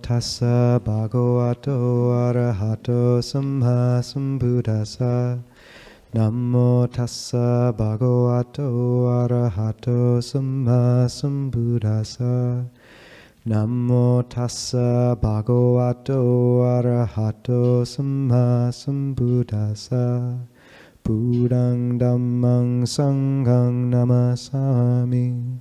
tassa bhagavato arahato sammasambuddhassa. Namo tassa bhagavato arahato sammasambuddhassa. Namo tassa bhagavato arahato sammasambuddhassa. Buddhang dhammang sanghang namasami.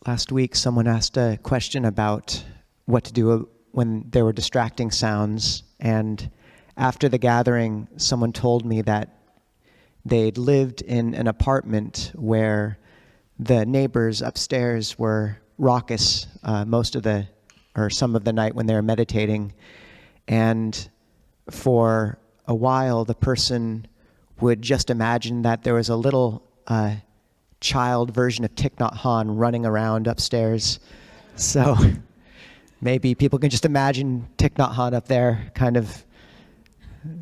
Last week, someone asked a question about what to do when there were distracting sounds, and after the gathering, someone told me that they'd lived in an apartment where the neighbors upstairs were raucous some of the night when they were meditating, and for a while the person would just imagine that there was a little child version of Thich Nhat Hanh running around upstairs. So maybe people can just imagine Thich Nhat Hanh up there kind of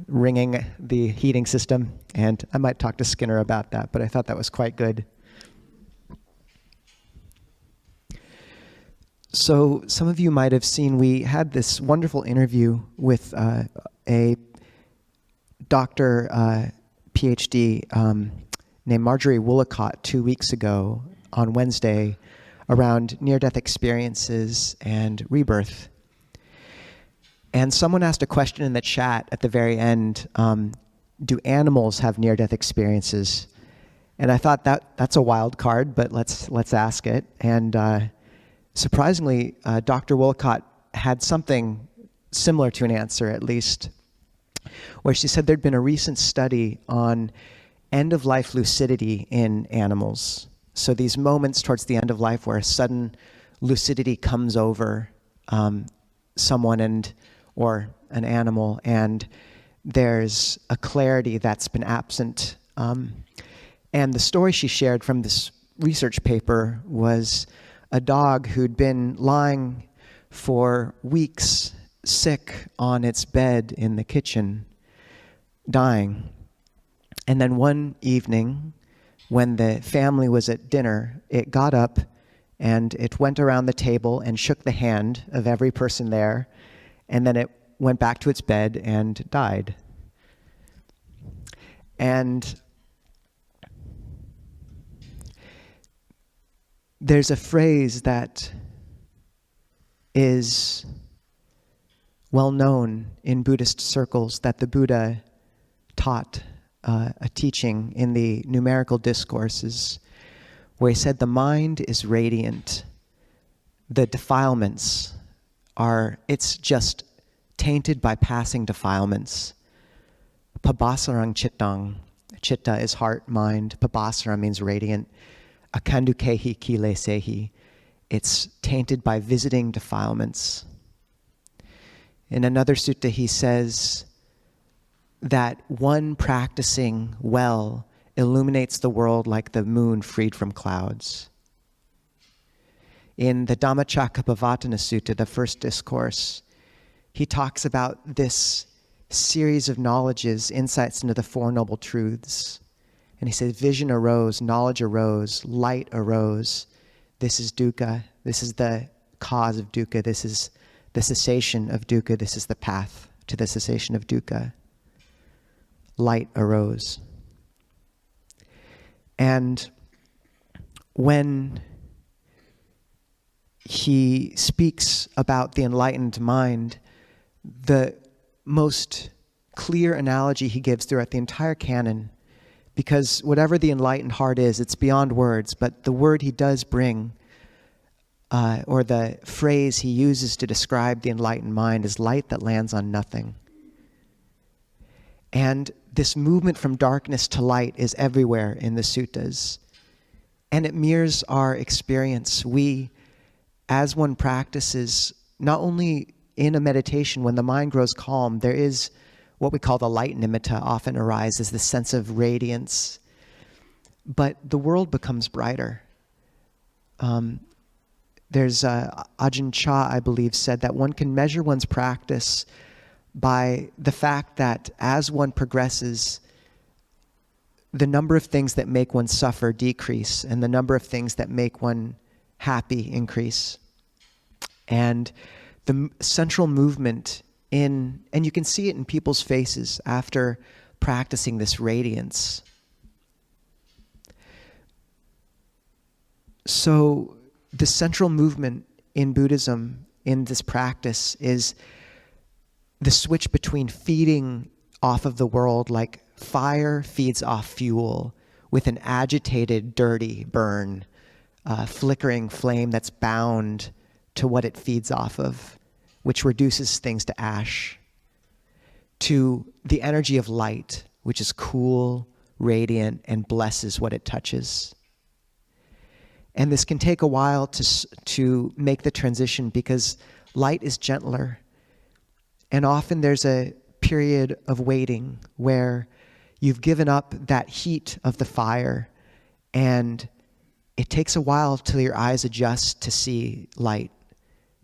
ringing the heating system, and I might talk to Skinner about that, but I thought that was quite good. So some of you might have seen we had this wonderful interview with a doctor, PhD, named Marjorie Woollacott 2 weeks ago on Wednesday around near-death experiences and rebirth. And someone asked a question in the chat at the very end, do animals have near-death experiences? And I thought that's a wild card, but let's ask it. And surprisingly, Dr. Woollacott had something similar to an answer, at least, where she said there'd been a recent study on end-of-life lucidity in animals. So these moments towards the end of life where a sudden lucidity comes over someone or an animal, and there's a clarity that's been absent. And the story she shared from this research paper was a dog who'd been lying for weeks sick on its bed in the kitchen, dying. And then one evening, when the family was at dinner, it got up and it went around the table and shook the hand of every person there, and then it went back to its bed and died. And there's a phrase that is well known in Buddhist circles that the Buddha taught a teaching in the numerical discourses where he said the mind is radiant. The defilements it's just tainted by passing defilements. Pabasarang chittang. Chitta is heart, mind. Pabasara means radiant. Akandukehi kile sehi. It's tainted by visiting defilements. In another sutta he says that one practicing well illuminates the world like the moon freed from clouds. In the Dhammacakkappavattana Sutta, the first discourse, he talks about this series of knowledges, insights into the Four Noble Truths. And he says, vision arose, knowledge arose, light arose. This is dukkha. This is the cause of dukkha. This is the cessation of dukkha. This is the path to the cessation of dukkha. Light arose. And when he speaks about the enlightened mind, the most clear analogy he gives throughout the entire canon, because whatever the enlightened heart is, it's beyond words, but the word he does bring, or the phrase he uses to describe the enlightened mind, is light that lands on nothing. And this movement from darkness to light is everywhere in the suttas. And it mirrors our experience. We, as one practices, not only in a meditation, when the mind grows calm, there is what we call the light nimitta often arises, the sense of radiance. But the world becomes brighter. There's Ajahn Chah, I believe, said that one can measure one's practice by the fact that as one progresses, the number of things that make one suffer decrease, and the number of things that make one happy increase. And the central movement and you can see it in people's faces after practicing this radiance. So the central movement in Buddhism, in this practice, is the switch between feeding off of the world like fire feeds off fuel with an agitated, dirty burn, flickering flame that's bound to what it feeds off of, which reduces things to ash, to the energy of light, which is cool, radiant, and blesses what it touches. And this can take a while to make the transition because light is gentler. And often there's a period of waiting where you've given up that heat of the fire, and it takes a while till your eyes adjust to see light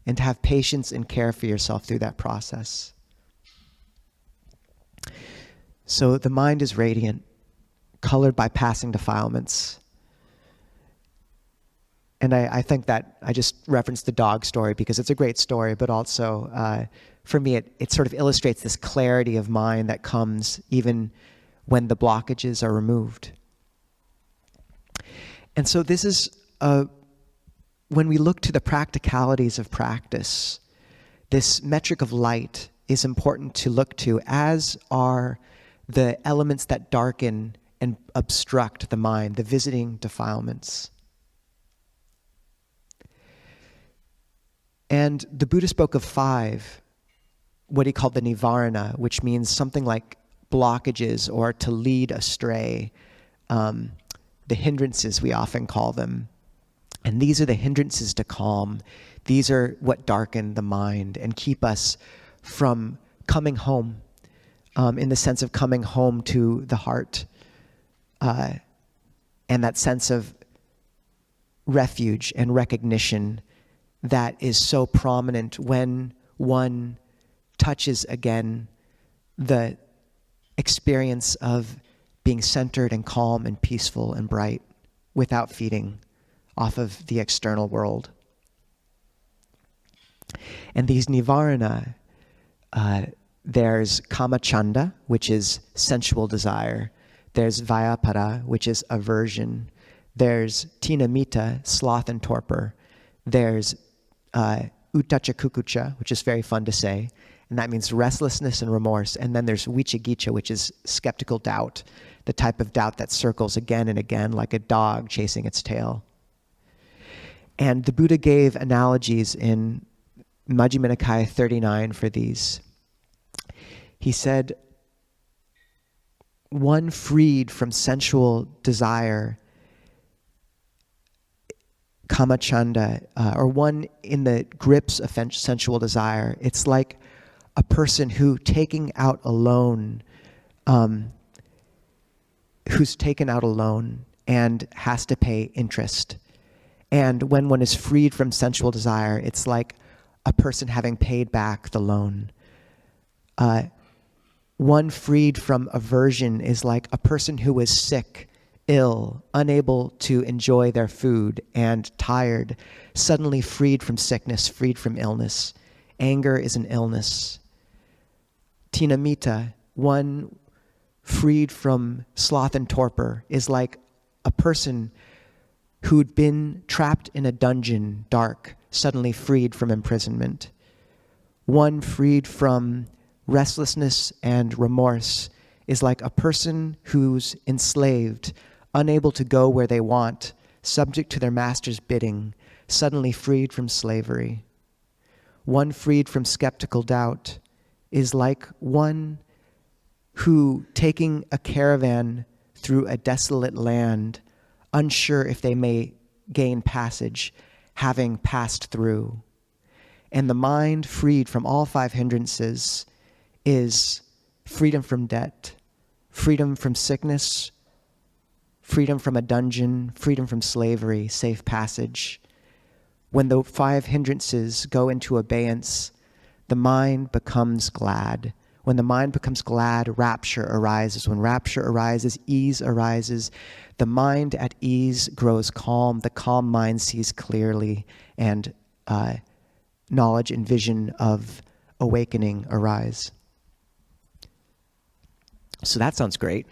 and to have patience and care for yourself through that process. So the mind is radiant, colored by passing defilements. And I think that I just referenced the dog story because it's a great story, but also for me it sort of illustrates this clarity of mind that comes even when the blockages are removed. And so this is, when we look to the practicalities of practice, this metric of light is important to look to, as are the elements that darken and obstruct the mind, the visiting defilements. And the Buddha spoke of 5, what he called the nivarana, which means something like blockages or to lead astray, the hindrances we often call them. And these are the hindrances to calm. These are what darken the mind and keep us from coming home, in the sense of coming home to the heart, and that sense of refuge and recognition that is so prominent when one touches again the experience of being centered and calm and peaceful and bright without feeding off of the external world. And these nivarana, there's kamachanda, which is sensual desire. There's vyapada, which is aversion. There's tinamita, sloth and torpor. There's uttacha kukucha, which is very fun to say, and that means restlessness and remorse. And then there's vichikicha, which is skeptical doubt, the type of doubt that circles again and again like a dog chasing its tail. And the Buddha gave analogies in Majjhima Nikaya 39 for these. He said, one freed from sensual desire, kamachanda, or one in the grips of sensual desire, it's like a person who's taken out alone and has to pay interest. And when one is freed from sensual desire, it's like a person having paid back the loan. One freed from aversion is like a person who is sick, ill, unable to enjoy their food, and tired, suddenly freed from sickness, freed from illness. Anger is an illness. Tinamita, one freed from sloth and torpor, is like a person who'd been trapped in a dungeon, dark, suddenly freed from imprisonment. One freed from restlessness and remorse is like a person who's enslaved, unable to go where they want, subject to their master's bidding, suddenly freed from slavery. One freed from skeptical doubt is like one who, taking a caravan through a desolate land, unsure if they may gain passage, having passed through. And the mind freed from all 5 hindrances is freedom from debt, freedom from sickness, freedom from a dungeon, freedom from slavery, safe passage. When the 5 hindrances go into abeyance, the mind becomes glad, When the mind becomes glad, rapture arises. When rapture arises, ease arises. The mind at ease grows calm. The calm mind sees clearly, and knowledge and vision of awakening arise. So that sounds great.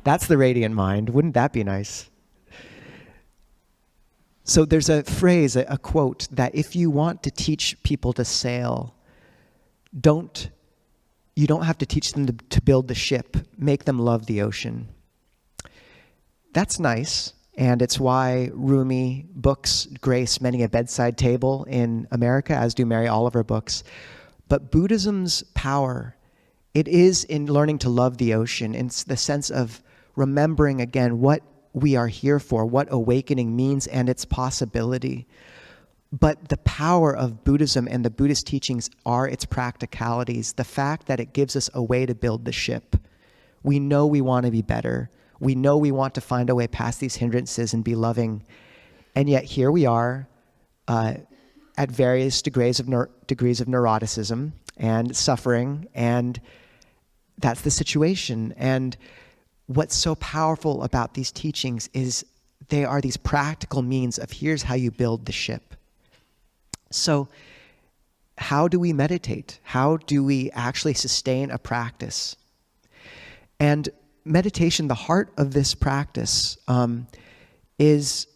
That's the radiant mind. Wouldn't that be nice? So there's a phrase, a quote, that if you want to teach people to sail, you don't have to teach them to build the ship. Make them love the ocean. That's nice, and it's why Rumi books grace many a bedside table in America, as do Mary Oliver books. But Buddhism's power, it is in learning to love the ocean. It's the sense of remembering again what we are here for, what awakening means and its possibility. But the power of Buddhism and the Buddhist teachings are its practicalities, the fact that it gives us a way to build the ship. We know we want to be better. We know we want to find a way past these hindrances and be loving. And yet here we are at various degrees of neuroticism and suffering, and that's the situation. And what's so powerful about these teachings is they are these practical means of here's how you build the ship. So how do we meditate? How do we actually sustain a practice? And meditation, the heart of this practice, is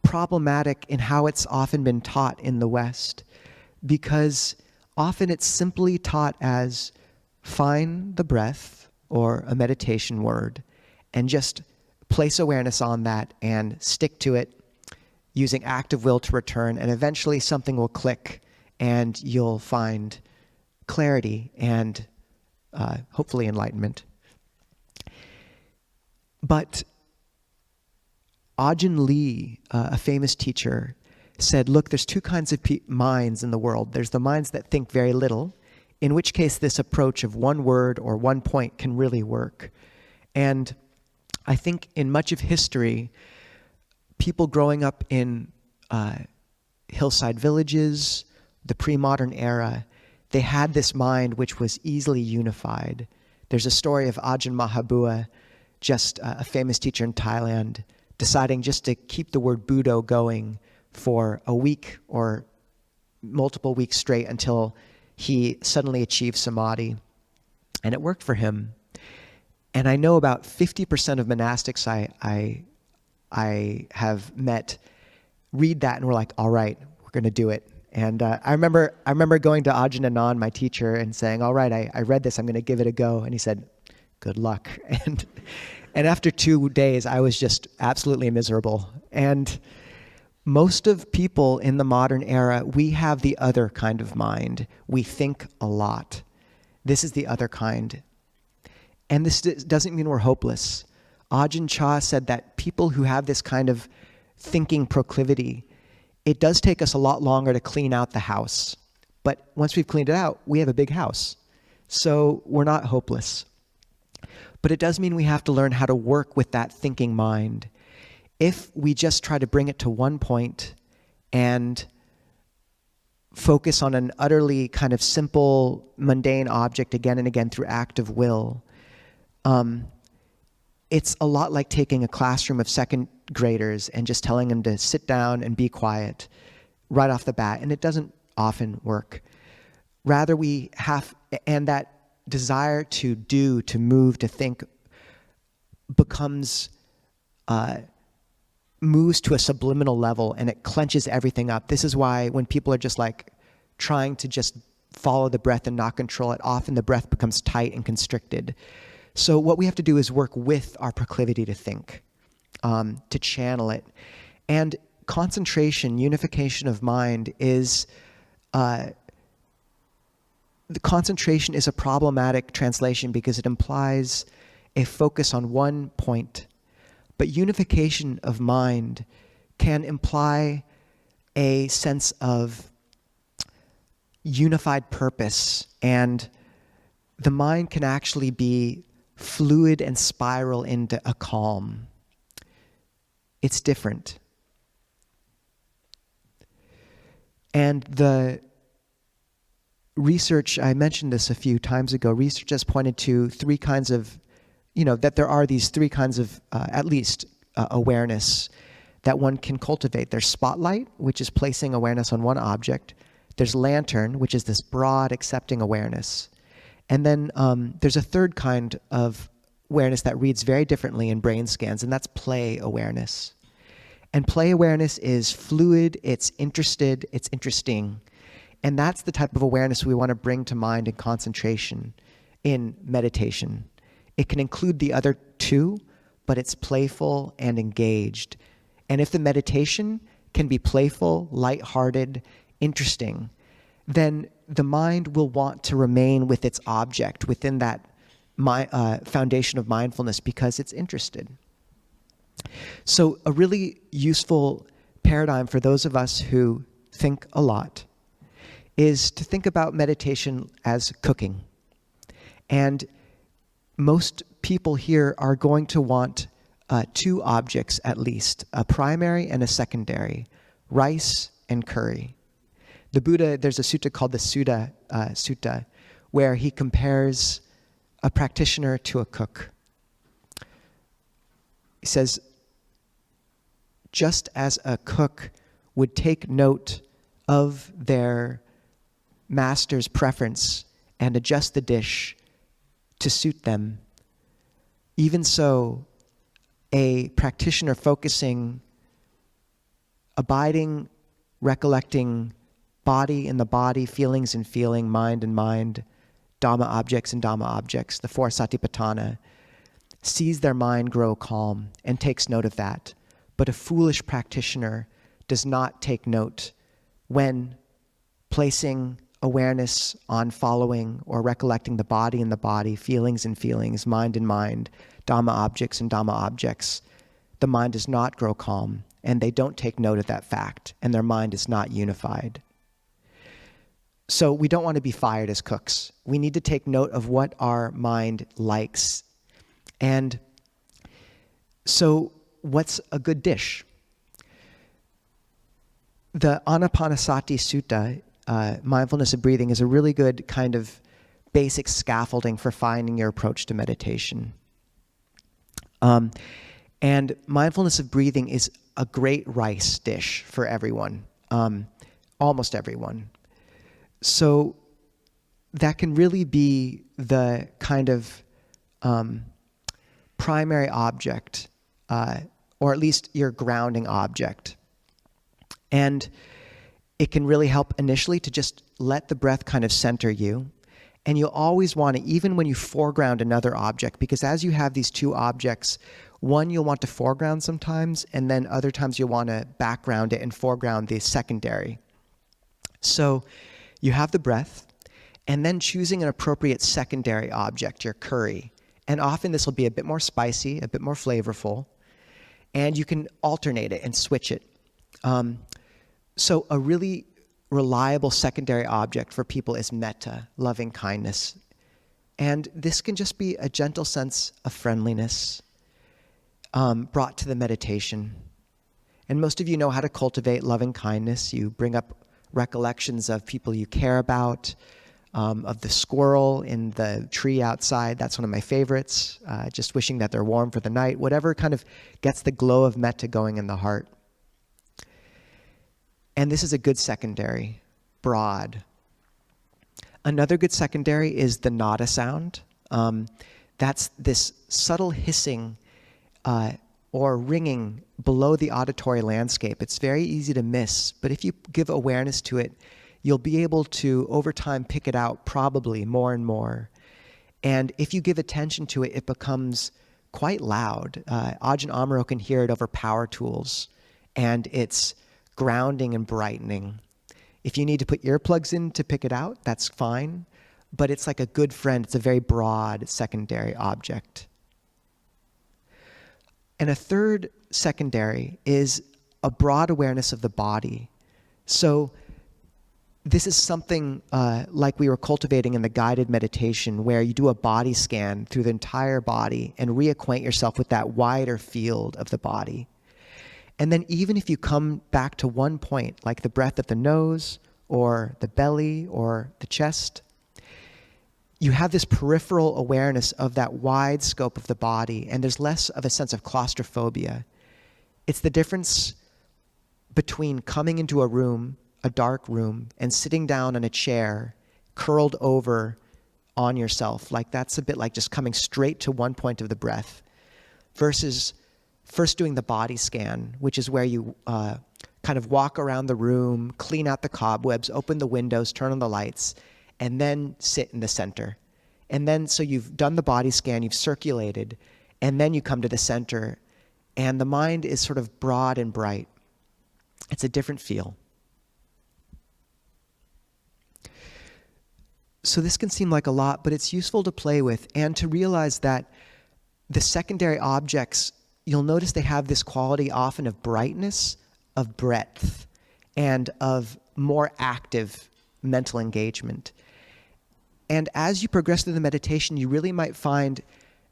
problematic in how it's often been taught in the West, because often it's simply taught as find the breath or a meditation word and just place awareness on that and stick to it using active will to return, and eventually something will click and you'll find clarity and hopefully enlightenment. But Ajahn Lee, a famous teacher, said, look, there's two kinds of minds in the world. There's the minds that think very little, in which case this approach of one word or one point can really work. And I think in much of history, people growing up in hillside villages, the pre-modern era, they had this mind which was easily unified. There's a story of Ajahn Mahabua, just a famous teacher in Thailand, deciding just to keep the word Buddho going for a week or multiple weeks straight until he suddenly achieved Samādhi. And it worked for him. And I know about 50% of monastics I have met read that and we're like, all right, we're going to do it. And I remember going to Ajahn Anand, my teacher, and saying, all right, I read this, I'm going to give it a go. And he said, good luck. And after 2 days, I was just absolutely miserable. And most of people in the modern era, we have the other kind of mind. We think a lot. This is the other kind. And this doesn't mean we're hopeless. Ajahn Chah said that people who have this kind of thinking proclivity, it does take us a lot longer to clean out the house. But once we've cleaned it out, we have a big house. So we're not hopeless. But it does mean we have to learn how to work with that thinking mind. If we just try to bring it to one point and focus on an utterly kind of simple, mundane object again and again through active will, it's a lot like taking a classroom of second graders and just telling them to sit down and be quiet right off the bat, and it doesn't often work. Rather, we have, and that desire to do, to move, to think becomes, moves to a subliminal level, and it clenches everything up. This is why when people are just like trying to just follow the breath and not control it, often the breath becomes tight and constricted. So what we have to do is work with our proclivity to think, to channel it. And concentration, unification of mind is, the concentration is a problematic translation because it implies a focus on one point. But unification of mind can imply a sense of unified purpose, and the mind can actually be fluid and spiral into a calm. It's different. And the research, I mentioned this a few times ago, research has pointed to three kinds of, that there are these three kinds of, at least, awareness that one can cultivate. There's spotlight, which is placing awareness on one object. There's lantern, which is this broad, accepting awareness. And then there's a third kind of awareness that reads very differently in brain scans, and that's play awareness. And play awareness is fluid, it's interested, it's interesting. And that's the type of awareness we want to bring to mind in concentration, in meditation. It can include the other two, but it's playful and engaged. And if the meditation can be playful, lighthearted, interesting, then the mind will want to remain with its object within that foundation of mindfulness because it's interested. So a really useful paradigm for those of us who think a lot is to think about meditation as cooking. And most people here are going to want two objects at least, a primary and a secondary, rice and curry. The Buddha, there's a sutta called the Sutta, where he compares a practitioner to a cook. He says, just as a cook would take note of their master's preference and adjust the dish to suit them, even so, a practitioner focusing, abiding, recollecting body in the body, feelings and feeling, mind and mind, Dhamma objects and Dhamma objects, the four satipatthana, sees their mind grow calm and takes note of that. But a foolish practitioner does not take note when placing awareness on following or recollecting the body in the body, feelings and feelings, mind and mind, Dhamma objects and Dhamma objects. The mind does not grow calm, and they don't take note of that fact, and their mind is not unified. So we don't want to be fired as cooks. We need to take note of what our mind likes. And so what's a good dish? The Anapanasati Sutta, mindfulness of breathing, is a really good kind of basic scaffolding for finding your approach to meditation. And mindfulness of breathing is a great rice dish for everyone, almost everyone. So that can really be the kind of primary object, or at least your grounding object. And it can really help initially to just let the breath kind of center you. And you'll always want to, even when you foreground another object, because as you have these two objects, one you'll want to foreground sometimes, and then other times you'll want to background it and foreground the secondary. So you have the breath, and then choosing an appropriate secondary object, your curry. And often this will be a bit more spicy, a bit more flavorful, and you can alternate it and switch it. So a really reliable secondary object for people is metta, loving kindness. And this can just be a gentle sense of friendliness brought to the meditation. And most of you know how to cultivate loving kindness. You bring up recollections of people you care about, of the squirrel in the tree outside. That's one of my favorites. Just wishing that they're warm for the night. Whatever kind of gets the glow of metta going in the heart. And this is a good secondary, broad. Another good secondary is the nada sound. That's this subtle hissing or ringing below the auditory landscape. It's very easy to miss, but if you give awareness to it, you'll be able to, over time, pick it out probably more and more. And if you give attention to it, it becomes quite loud. Ajahn Amaro can hear it over power tools, and it's grounding and brightening. If you need to put earplugs in to pick it out, that's fine, but it's like a good friend. It's a very broad secondary object. And a third secondary is a broad awareness of the body. So this is something like we were cultivating in the guided meditation, where you do a body scan through the entire body and reacquaint yourself with that wider field of the body. And then even if you come back to one point, like the breath at the nose or the belly or the chest. You have this peripheral awareness of that wide scope of the body, and there's less of a sense of claustrophobia. It's the difference between coming into a room, a dark room, and sitting down on a chair, curled over on yourself. Like that's a bit like just coming straight to one point of the breath, versus first doing the body scan, which is where you kind of walk around the room, clean out the cobwebs, open the windows, turn on the lights, and then sit in the center. And then, so you've done the body scan, you've circulated, and then you come to the center, and the mind is sort of broad and bright. It's a different feel. So this can seem like a lot, but it's useful to play with and to realize that the secondary objects, you'll notice they have this quality often of brightness, of breadth, and of more active mental engagement. And as you progress through the meditation, you really might find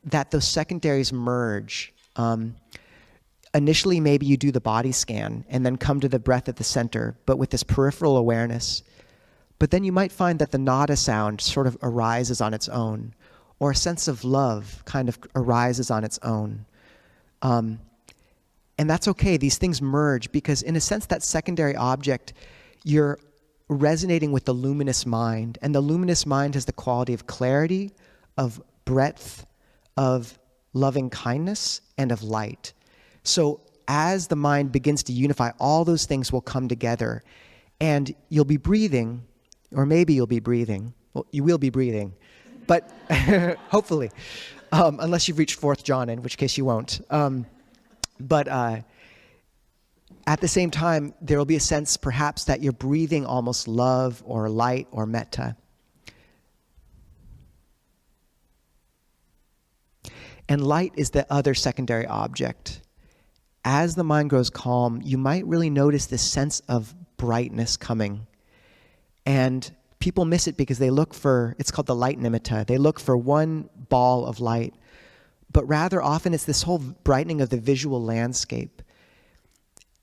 that those secondaries merge. Initially, maybe you do the body scan and then come to the breath at the center, but with this peripheral awareness. But then you might find that the nada sound sort of arises on its own, or a sense of love kind of arises on its own. And that's okay. These things merge because, in a sense, that secondary object, you're resonating with the luminous mind. And the luminous mind has the quality of clarity, of breadth, of loving kindness, and of light. So as the mind begins to unify, all those things will come together. And you'll be breathing, or maybe you'll be breathing. Well, you will be breathing, but hopefully, unless you've reached fourth jhana, in which case you won't. But at the same time, there will be a sense perhaps that you're breathing almost love or light or metta. And light is the other secondary object. As the mind grows calm, you might really notice this sense of brightness coming. And people miss it because they look for, it's called the light nimitta. They look for one ball of light. But rather often it's this whole brightening of the visual landscape.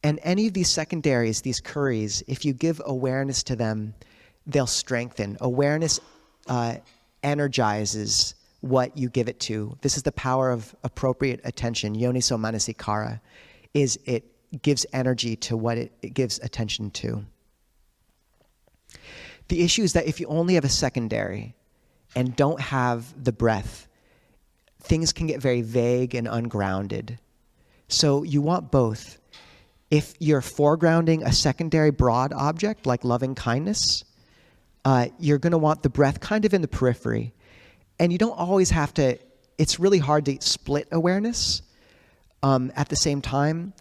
And any of these secondaries, these curries, if you give awareness to them, they'll strengthen. Awareness energizes what you give it to. This is the power of appropriate attention. Yoniso manasikara is it gives energy to what it gives attention to. The issue is that if you only have a secondary and don't have the breath, things can get very vague and ungrounded. So you want both. If you're foregrounding a secondary broad object like loving kindness, you're going to want the breath kind of in the periphery. And you don't always have to, it's really hard to split awareness at the same time.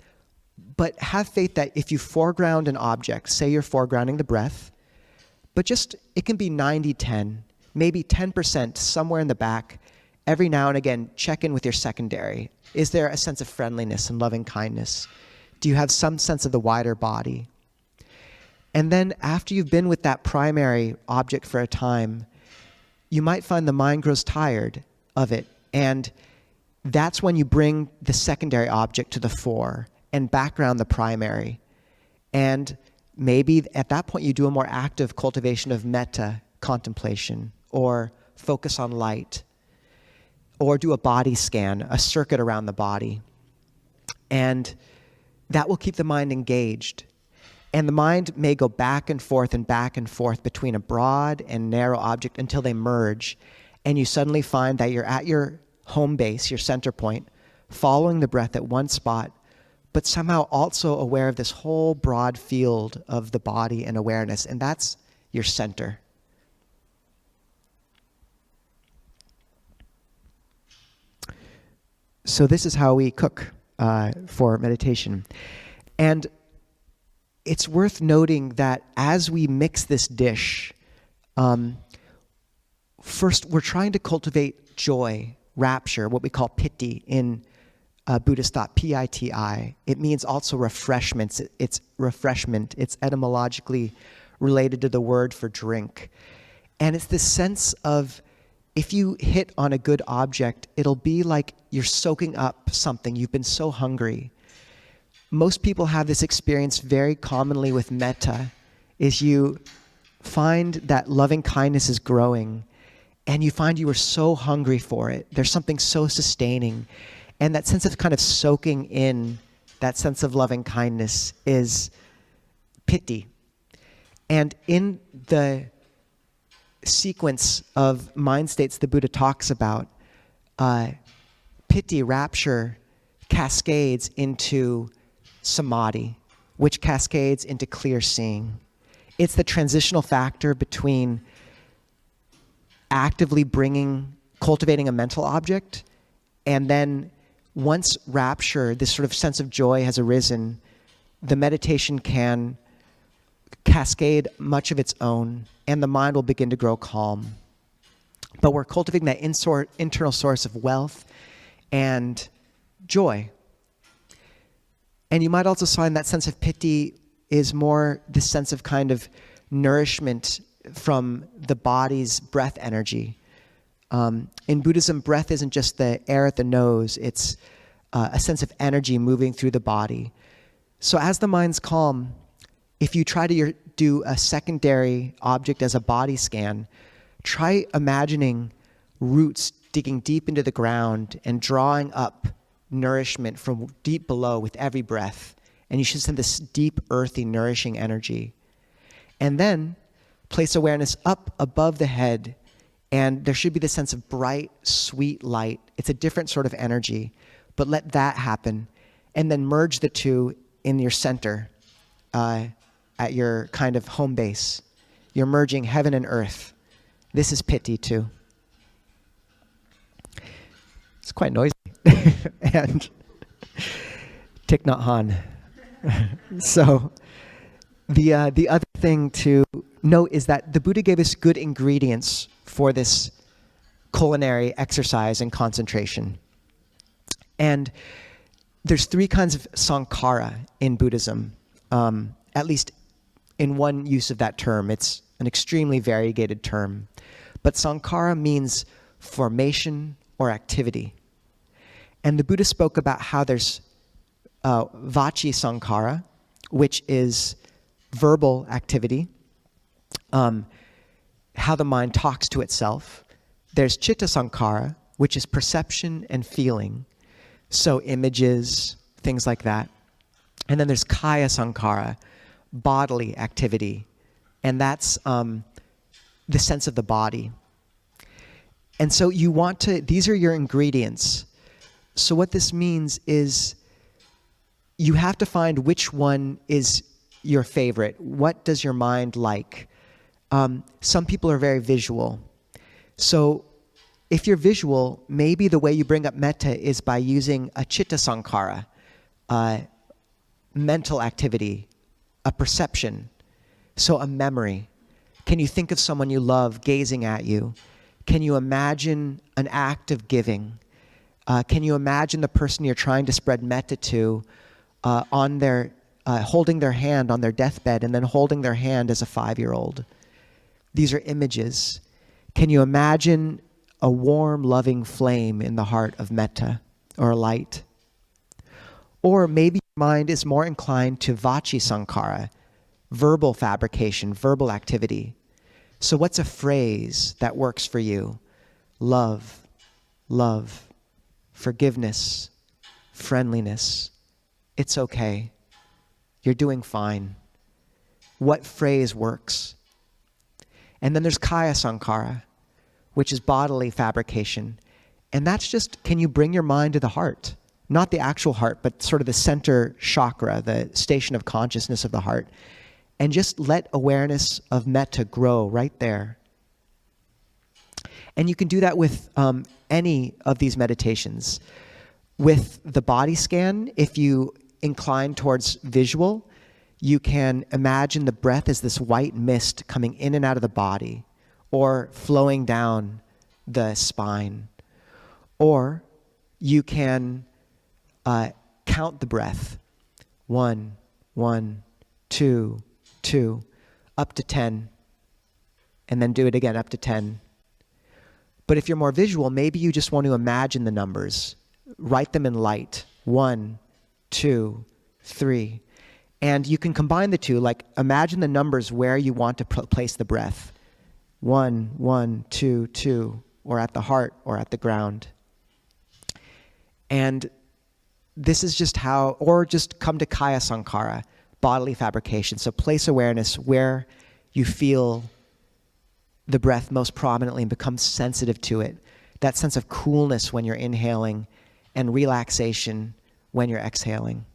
But have faith that if you foreground an object, say you're foregrounding the breath, but just, it can be 90-10, maybe 10% somewhere in the back. Every now and again, check in with your secondary. Is there a sense of friendliness and loving kindness? Do you have some sense of the wider body? And then after you've been with that primary object for a time, you might find the mind grows tired of it. And that's when you bring the secondary object to the fore and background the primary. And maybe at that point you do a more active cultivation of metta contemplation, or focus on light, or do a body scan, a circuit around the body. And that will keep the mind engaged. And the mind may go back and forth between a broad and narrow object until they merge. And you suddenly find that you're at your home base, your center point, following the breath at one spot, but somehow also aware of this whole broad field of the body and awareness. And that's your center. So this is how we cook for meditation. And it's worth noting that as we mix this dish, first we're trying to cultivate joy, rapture, what we call piti in Buddhist thought, P-I-T-I. It means also refreshments. It's refreshment. It's etymologically related to the word for drink. And it's this sense of, if you hit on a good object, it'll be like you're soaking up something. You've been so hungry. Most people have this experience very commonly with metta, is you find that loving kindness is growing, and you find you are so hungry for it. There's something so sustaining. And that sense of kind of soaking in that sense of loving kindness is piti. And in the sequence of mind states the Buddha talks about, piti, rapture, cascades into Samādhi, which cascades into clear seeing. It's the transitional factor between actively cultivating a mental object, and then once rapture, this sort of sense of joy has arisen, the meditation can cascade much of its own, and the mind will begin to grow calm. But we're cultivating that internal source of wealth and joy. And you might also find that sense of piti is more this sense of kind of nourishment from the body's breath energy. In Buddhism, breath isn't just the air at the nose, it's a sense of energy moving through the body. So as the mind's calm, if you try to do a secondary object as a body scan, try imagining roots digging deep into the ground and drawing up nourishment from deep below with every breath. And you should send this deep, earthy, nourishing energy. And then place awareness up above the head, and there should be this sense of bright, sweet light. It's a different sort of energy, but let that happen. And then merge the two in your center, at your kind of home base. You're merging heaven and earth. This is piti too. It's quite noisy. And Thich Nhat Hanh. So the other thing to note is that the Buddha gave us good ingredients for this culinary exercise and concentration. And there's three kinds of sankhara in Buddhism, at least in one use of that term. It's an extremely variegated term. But sankhara means formation or activity. And the Buddha spoke about how there's vachi sankhara, which is verbal activity, how the mind talks to itself. There's chitta sankhara, which is perception and feeling, so images, things like that. And then there's kaya sankhara, bodily activity, and that's the sense of the body. And so you want to, these are your ingredients. So what this means is you have to find which one is your favorite. What does your mind like? Some people are very visual. So if you're visual, maybe the way you bring up metta is by using a chitta sankhara, mental activity, a perception, so a memory. Can you think of someone you love gazing at you? Can you imagine an act of giving? Can you imagine the person you're trying to spread metta to on their holding their hand on their deathbed and then holding their hand as a 5-year-old? These are images. Can you imagine a warm, loving flame in the heart of metta or a light? Or maybe your mind is more inclined to vachi sankhara, verbal fabrication, verbal activity. So what's a phrase that works for you? Love, love, forgiveness, friendliness. It's okay. You're doing fine. What phrase works? And then there's kaya sankhara, which is bodily fabrication. And that's just, can you bring your mind to the heart? Not the actual heart, but sort of the center chakra, the station of consciousness of the heart. And just let awareness of metta grow right there. And you can do that with any of these meditations. With the body scan, if you incline towards visual, you can imagine the breath as this white mist coming in and out of the body, or flowing down the spine. Or you can count the breath. 1, 1, 2, 2, up to 10, and then do it again up to 10. But if you're more visual, maybe you just want to imagine the numbers. Write them in light. 1, 2, 3. And you can combine the two, like imagine the numbers where you want to place the breath. 1, 1, 2, 2, or at the heart or at the ground. And this is just how, or just come to Kaya Sankara, bodily fabrication. So place awareness where you feel the breath most prominently and become sensitive to it. That sense of coolness when you're inhaling and relaxation when you're exhaling.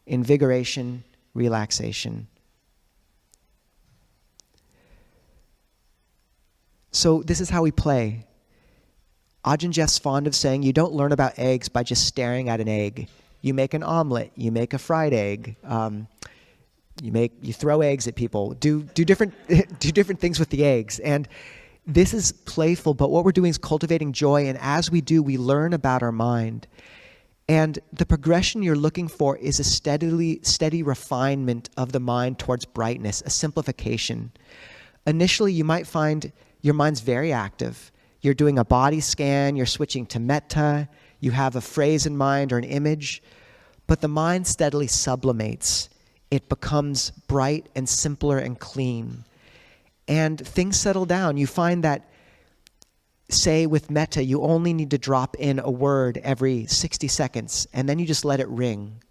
Invigoration, relaxation. So this is how we play. Ajahn Jeff's fond of saying you don't learn about eggs by just staring at an egg. You make an omelet, you make a fried egg, you throw eggs at people, do different things with the eggs. And this is playful, but what we're doing is cultivating joy, and as we do, we learn about our mind. And the progression you're looking for is a steady refinement of the mind towards brightness, a simplification. Initially, you might find your mind's very active. You're doing a body scan, you're switching to metta, you have a phrase in mind or an image, but the mind steadily sublimates. It becomes bright and simpler and clean. And things settle down. You find that, say with metta, you only need to drop in a word every 60 seconds, and then you just let it ring.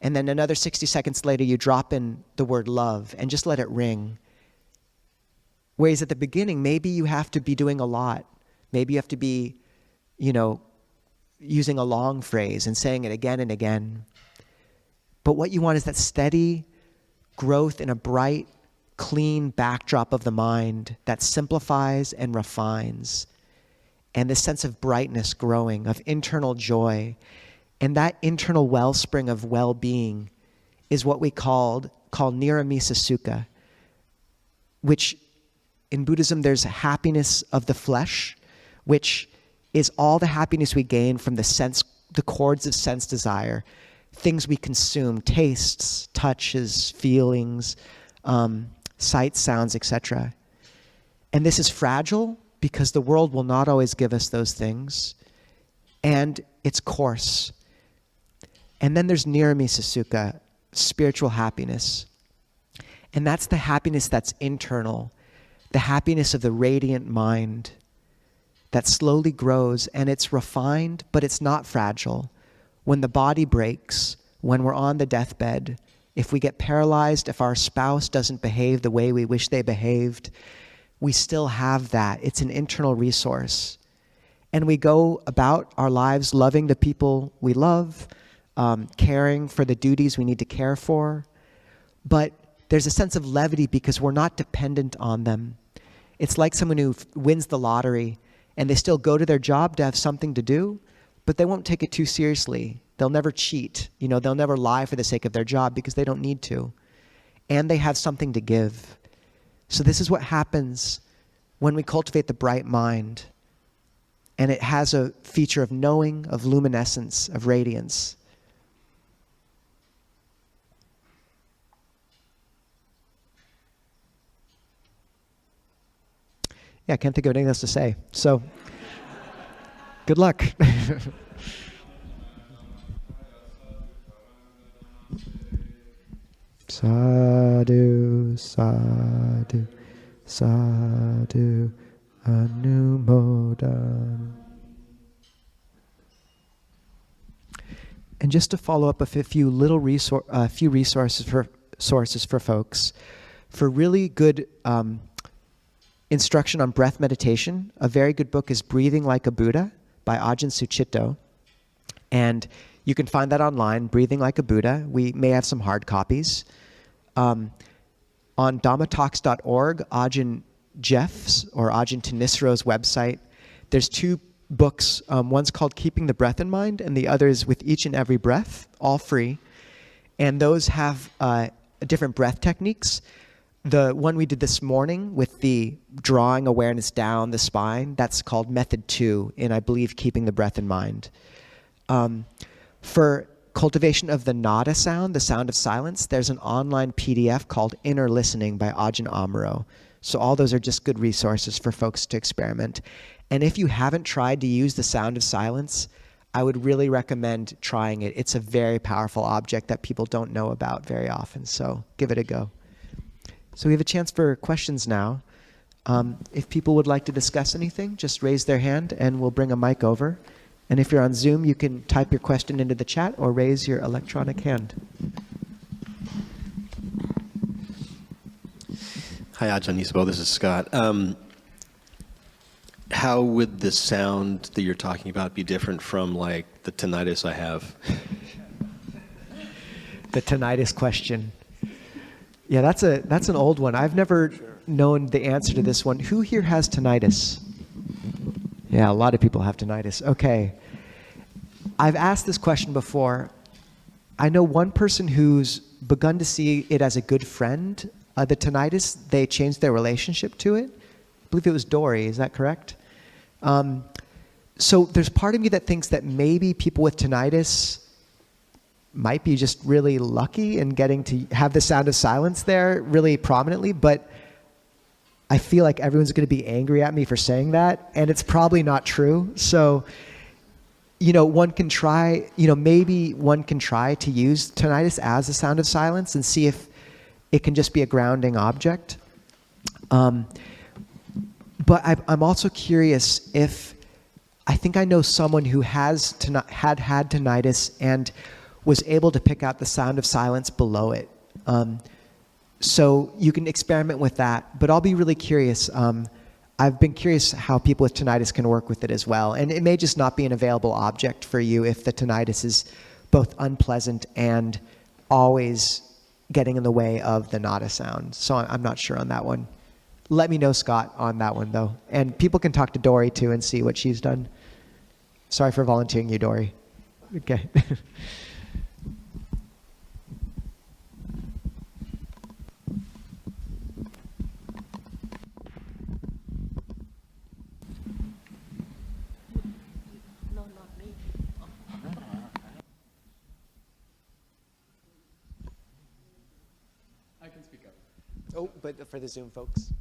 And then another 60 seconds later, you drop in the word love and just let it ring. Whereas at the beginning, maybe you have to be doing a lot. Maybe you have to be, using a long phrase and saying it again and again. But what you want is that steady growth in a bright, clean backdrop of the mind that simplifies and refines. And this sense of brightness growing, of internal joy. And that internal wellspring of well-being is what we call niramisa sukha, which in Buddhism, there's happiness of the flesh, which is all the happiness we gain from the chords of sense desire, things we consume, tastes, touches, feelings, sights, sounds, etc. And this is fragile because the world will not always give us those things, and it's coarse. And then there's niramisa sukha, spiritual happiness. And that's the happiness that's internal, the happiness of the radiant mind that slowly grows, and it's refined, but it's not fragile. When the body breaks, when we're on the deathbed, if we get paralyzed, if our spouse doesn't behave the way we wish they behaved, we still have that. It's an internal resource. And we go about our lives loving the people we love, caring for the duties we need to care for, but there's a sense of levity because we're not dependent on them. It's like someone who wins the lottery and they still go to their job to have something to do, but they won't take it too seriously. They'll never cheat. They'll never lie for the sake of their job because they don't need to. And they have something to give. So this is what happens when we cultivate the bright mind. And it has a feature of knowing, of luminescence, of radiance. Yeah, I can't think of anything else to say. So, good luck. Sadhu, sadhu, sadhu, anumodam. And just to follow up with a few resources for folks, for really good instruction on breath meditation, a very good book is Breathing Like a Buddha by Ajahn Sucitto. And you can find that online, Breathing Like a Buddha. We may have some hard copies. On dhammatalks.org, Ajahn Jeff's or Ajahn Tanisro's website, there's two books. One's called Keeping the Breath in Mind, and the other is With Each and Every Breath, all free. And those have different breath techniques. The one we did this morning with the drawing awareness down the spine, that's called Method 2 in, I believe, Keeping the Breath in Mind. For cultivation of the nada sound, the sound of silence, there's an online PDF called Inner Listening by Ajahn Amaro. So all those are just good resources for folks to experiment. And if you haven't tried to use the sound of silence, I would really recommend trying it. It's a very powerful object that people don't know about very often, so give it a go. So we have a chance for questions now. If people would like to discuss anything, just raise their hand and we'll bring a mic over. And if you're on Zoom, you can type your question into the chat or raise your electronic hand. Hi, Ajahn, Nisabho. This is Scott. How would the sound that you're talking about be different from, like, the tinnitus I have? The tinnitus question. Yeah, that's an old one. I've never known the answer to this one. Who here has tinnitus? Yeah, a lot of people have tinnitus. Okay. I've asked this question before. I know one person who's begun to see it as a good friend. The tinnitus, they changed their relationship to it. I believe it was Dory, is that correct? So there's part of me that thinks that maybe people with tinnitus might be just really lucky in getting to have the sound of silence there really prominently, but I feel like everyone's going to be angry at me for saying that, and it's probably not true. So, one can try, maybe one can try to use tinnitus as a sound of silence and see if it can just be a grounding object. But I'm also curious if, I think I know someone who had tinnitus and was able to pick out the sound of silence below it. So you can experiment with that, but I'll be really curious. I've been curious how people with tinnitus can work with it as well. And it may just not be an available object for you if the tinnitus is both unpleasant and always getting in the way of the nada sound. So I'm not sure on that one. Let me know, Scott, on that one, though. And people can talk to Dory, too, and see what she's done. Sorry for volunteering you, Dory. Okay. No, not me. I can speak up. Oh, but for the Zoom folks.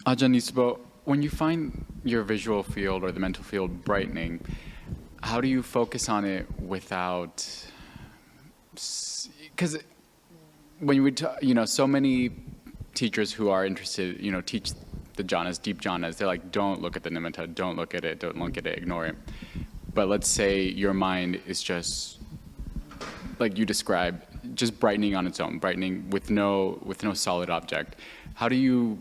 Ajahn Nisabho, when you find your visual field or the mental field brightening, how do you focus on it without, because when we so many teachers who are interested, teach the jhanas, deep jhanas, they're like, don't look at the nimitta, don't look at it, ignore it. But let's say your mind is just, like you described, just brightening on its own, brightening with no solid object. How do you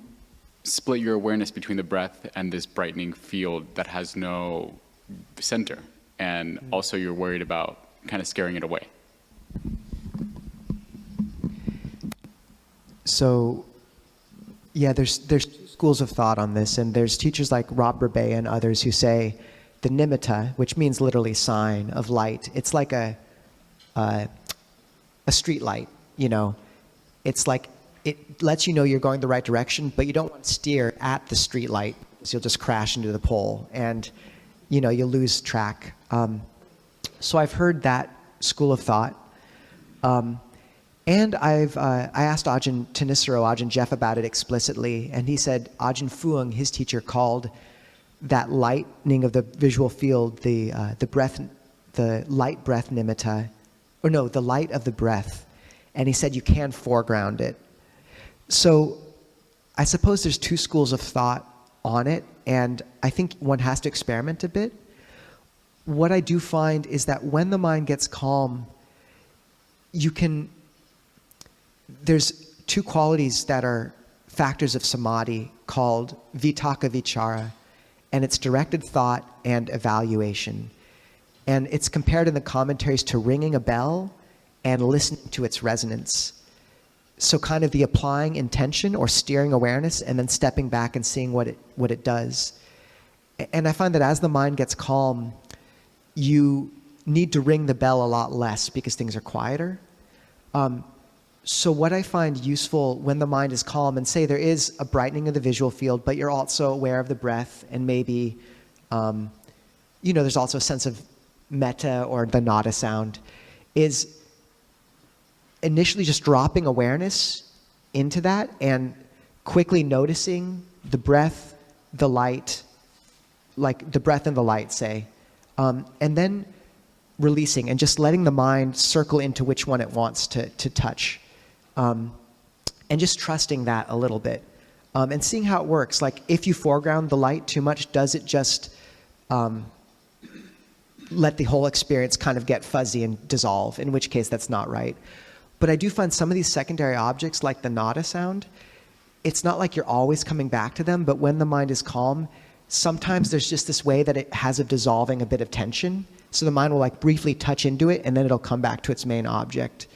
split your awareness between the breath and this brightening field that has no center? And also you're worried about kind of scaring it away. So, yeah, there's schools of thought on this, and there's teachers like Rob Burbea and others who say the nimitta, which means literally sign of light, it's like a street light, It's like it lets you know you're going the right direction, but you don't want to steer at the street light, so you'll just crash into the pole, and you'll lose track. So I've heard that school of thought. And I asked Ajahn Tanisaro, Ajahn Jeff, about it explicitly, and he said Ajahn Fuang, his teacher, called that lightening of the visual field the light breath nimitta, the light of the breath, and he said you can foreground it. So I suppose there's two schools of thought on it, and I think one has to experiment a bit. What I do find is that when the mind gets calm, there's two qualities that are factors of samadhi called vitaka vichara, and it's directed thought and evaluation. And it's compared in the commentaries to ringing a bell and listening to its resonance. So kind of the applying intention or steering awareness and then stepping back and seeing what it does. And I find that as the mind gets calm, you need to ring the bell a lot less because things are quieter. So what I find useful when the mind is calm, and say there is a brightening of the visual field, but you're also aware of the breath, and maybe, there's also a sense of metta or the nada sound, is initially just dropping awareness into that and quickly noticing the breath, the light, like the breath and the light, say, and then releasing and just letting the mind circle into which one it wants to touch, and just trusting that a little bit, and seeing how it works. Like if you foreground the light too much, does it just let the whole experience kind of get fuzzy and dissolve, in which case that's not right. But I do find some of these secondary objects, like the nada sound, it's not like you're always coming back to them, but when the mind is calm, sometimes there's just this way that it has of dissolving a bit of tension. So the mind will like briefly touch into it, and then it'll come back to its main object.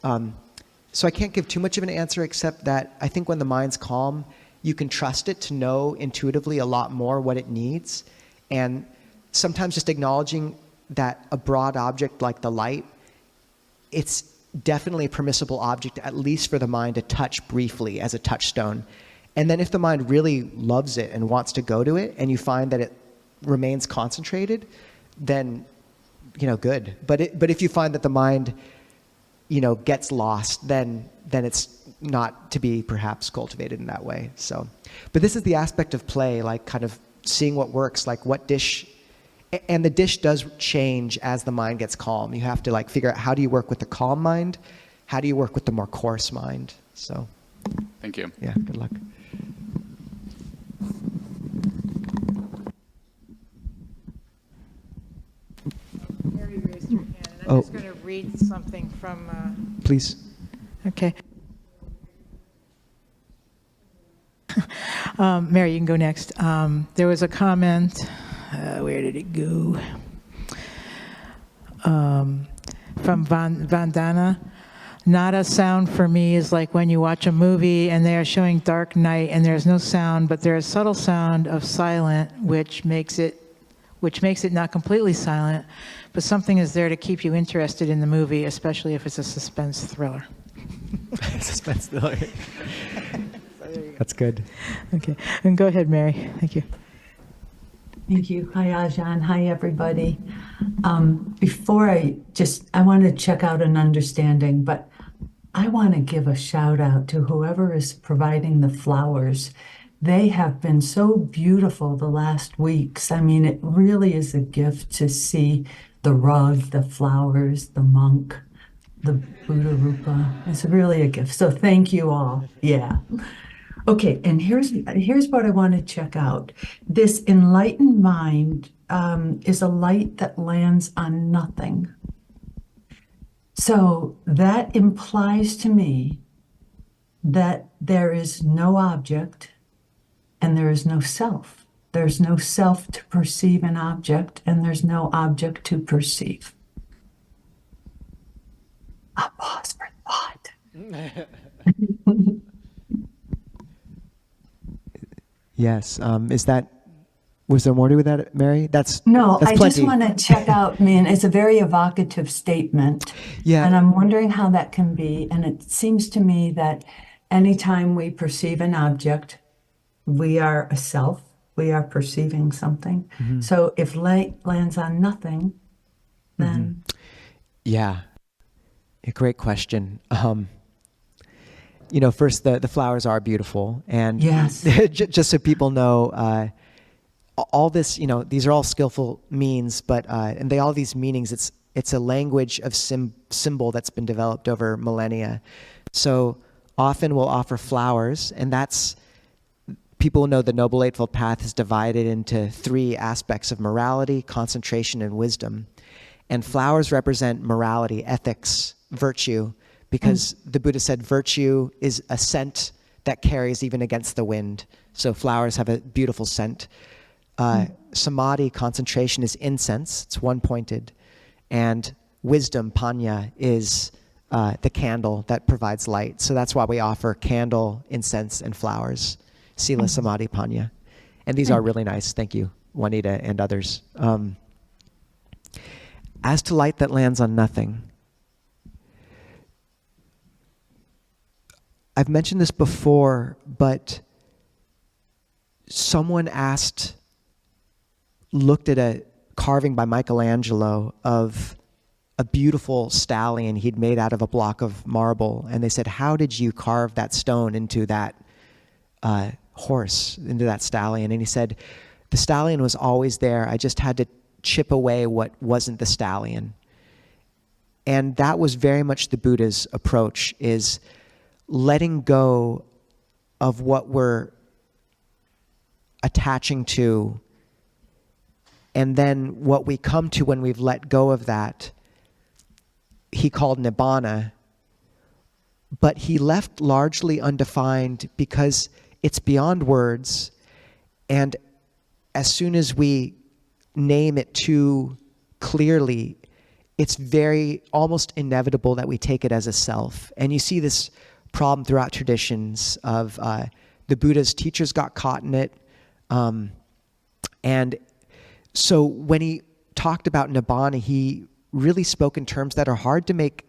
So I can't give too much of an answer, except that I think when the mind's calm, you can trust it to know intuitively a lot more what it needs. And sometimes just acknowledging that a broad object like the light, it's definitely a permissible object, at least for the mind to touch briefly as a touchstone. And then if the mind really loves it and wants to go to it, and you find that it remains concentrated, then, good. But if you find that the mind, gets lost, then it's not to be perhaps cultivated in that way. So, but this is the aspect of play, like kind of seeing what works, like what dish. And the dish does change as the mind gets calm. You have to like figure out, how do you work with the calm mind? How do you work with the more coarse mind? So, Thank you. yeah, good luck. Mary raised her hand, and I'm just going to read something from... Please. Okay. Mary, you can go next. There was a comment, where did it go? From Vandana. Nada sound for me is like when you watch a movie and they are showing dark night and there's no sound, but there is subtle sound of silent, which makes it not completely silent, but something is there to keep you interested in the movie, especially if it's a suspense thriller. Suspense thriller. That's good. Okay, and go ahead, Mary. Thank you. Thank you. Hi, Ajahn. Hi, everybody. Before I want to check out an understanding, but I want to give a shout out to whoever is providing the flowers. They have been so beautiful the last weeks. I mean, it really is a gift to see the rug, the flowers, the monk, the Buddha Rupa. It's really a gift. So thank you all. Yeah. Okay, and here's what I want to check out. This enlightened mind is a light that lands on nothing. So that implies to me that there is no object and there is no self. There's no self to perceive an object, and there's no object to perceive. A pause for thought. Yes. Was there more to that, Mary? That's No, that's I plenty. just want to check out, it's a very evocative statement. Yeah. And I'm wondering how that can be. And it seems to me that anytime we perceive an object, we are a self, we are perceiving something. Mm-hmm. So if light lands on nothing, then... Yeah. A great question. First, the flowers are beautiful. And yes. Just so people know, all this, these are all skillful means, but and they all have these meanings. It's a language of symbol that's been developed over millennia. So often we'll offer flowers, and that's, people know the Noble Eightfold Path is divided into 3 aspects of morality, concentration, and wisdom. And flowers represent morality, ethics, virtue, because the Buddha said virtue is a scent that carries even against the wind. So flowers have a beautiful scent. Samādhi, concentration, is incense. It's one-pointed. And wisdom, panya, is the candle that provides light. So that's why we offer candle, incense, and flowers. Sila, Samādhi, panya. And these are really nice. Thank you, Juanita and others. As to light that lands on nothing, I've mentioned this before, but someone looked at a carving by Michelangelo of a beautiful stallion he'd made out of a block of marble, and they said, how did you carve that stone into that horse, into that stallion. And he said, the stallion was always there. I just had to chip away what wasn't the stallion. And that was very much the Buddha's approach, is letting go of what we're attaching to. And then what we come to when we've let go of that, he called nibbana. But he left largely undefined because it's beyond words. And as soon as we name it too clearly, it's very almost inevitable that we take it as a self. And you see this problem throughout traditions of the Buddha's teachers got caught in it. And so when he talked about nibbana, he really spoke in terms that are hard to make,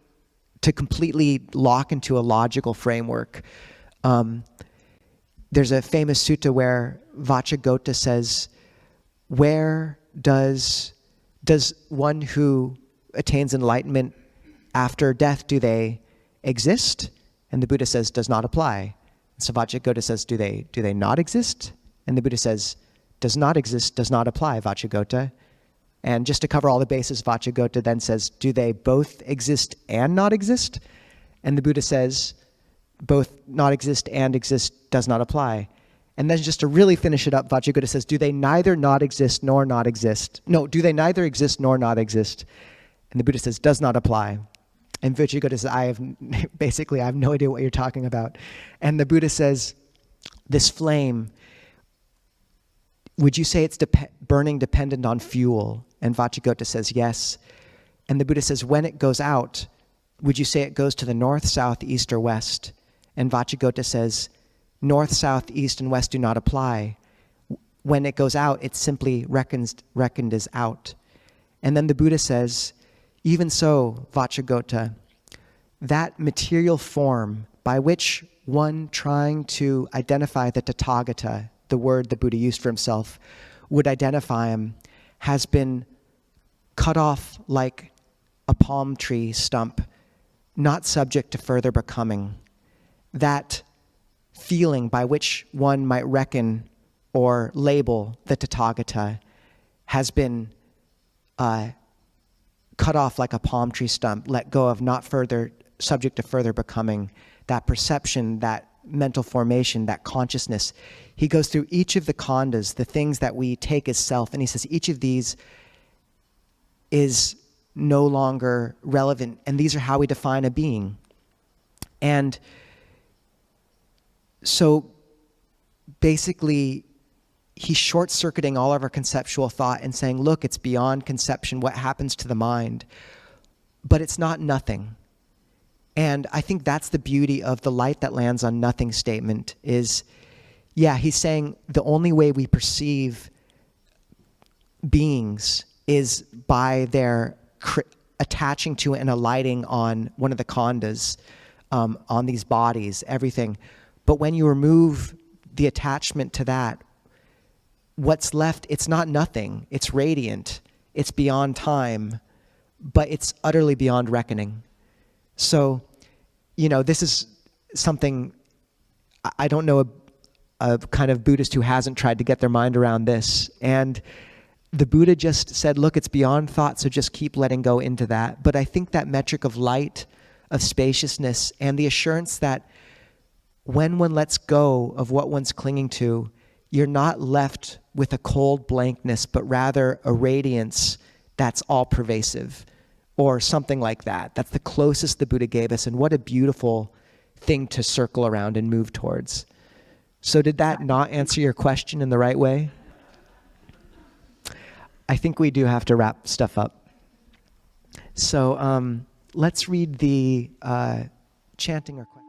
to completely lock into a logical framework. There's a famous sutta where Vacchagotta says, where does one who attains enlightenment after death, do they exist? And the Buddha says, does not apply. So Vacchagotta says, do they not exist? And the Buddha says, does not exist, does not apply, Vacchagotta. And just to cover all the bases, Vacchagotta then says, do they both exist and not exist? And the Buddha says, both not exist and exist does not apply. And then just to really finish it up, Vacchagotta says, do they neither not exist nor not exist? No, do they neither exist nor not exist? And the Buddha says, does not apply. And Vacchagotta says, I have no idea what you're talking about. And the Buddha says, this flame, would you say it's burning dependent on fuel? And Vacchagotta says, yes. And the Buddha says, when it goes out, would you say it goes to the north, south, east, or west? And Vacchagotta says, north, south, east, and west do not apply. When it goes out, it's simply reckoned as out. And then the Buddha says, even so, Vacchagotta, that material form by which one trying to identify the Tathagata, the word the Buddha used for himself, would identify him, has been cut off like a palm tree stump, not subject to further becoming. That feeling by which one might reckon or label the Tathagata has been cut off like a palm tree stump, let go of, not further subject to further becoming. That perception, that mental formation, that consciousness. He goes through each of the khandhas, the things that we take as self, and he says each of these is no longer relevant, and these are how we define a being. And so basically, he's short-circuiting all of our conceptual thought and saying, look, it's beyond conception, what happens to the mind, but it's not nothing. And I think that's the beauty of the light that lands on nothing statement is, yeah, he's saying the only way we perceive beings is by their attaching to and alighting on one of the khandhas, on these bodies, everything. But when you remove the attachment to that, what's left, it's not nothing. It's radiant. It's beyond time, but it's utterly beyond reckoning. So, this is something, I don't know a kind of Buddhist who hasn't tried to get their mind around this. And the Buddha just said, look, it's beyond thought, so just keep letting go into that. But I think that metric of light, of spaciousness, and the assurance that when one lets go of what one's clinging to, you're not left with a cold blankness, but rather a radiance that's all pervasive, or something like that. That's the closest the Buddha gave us, and what a beautiful thing to circle around and move towards. So did that not answer your question in the right way? I think we do have to wrap stuff up. So let's read the chanting or question.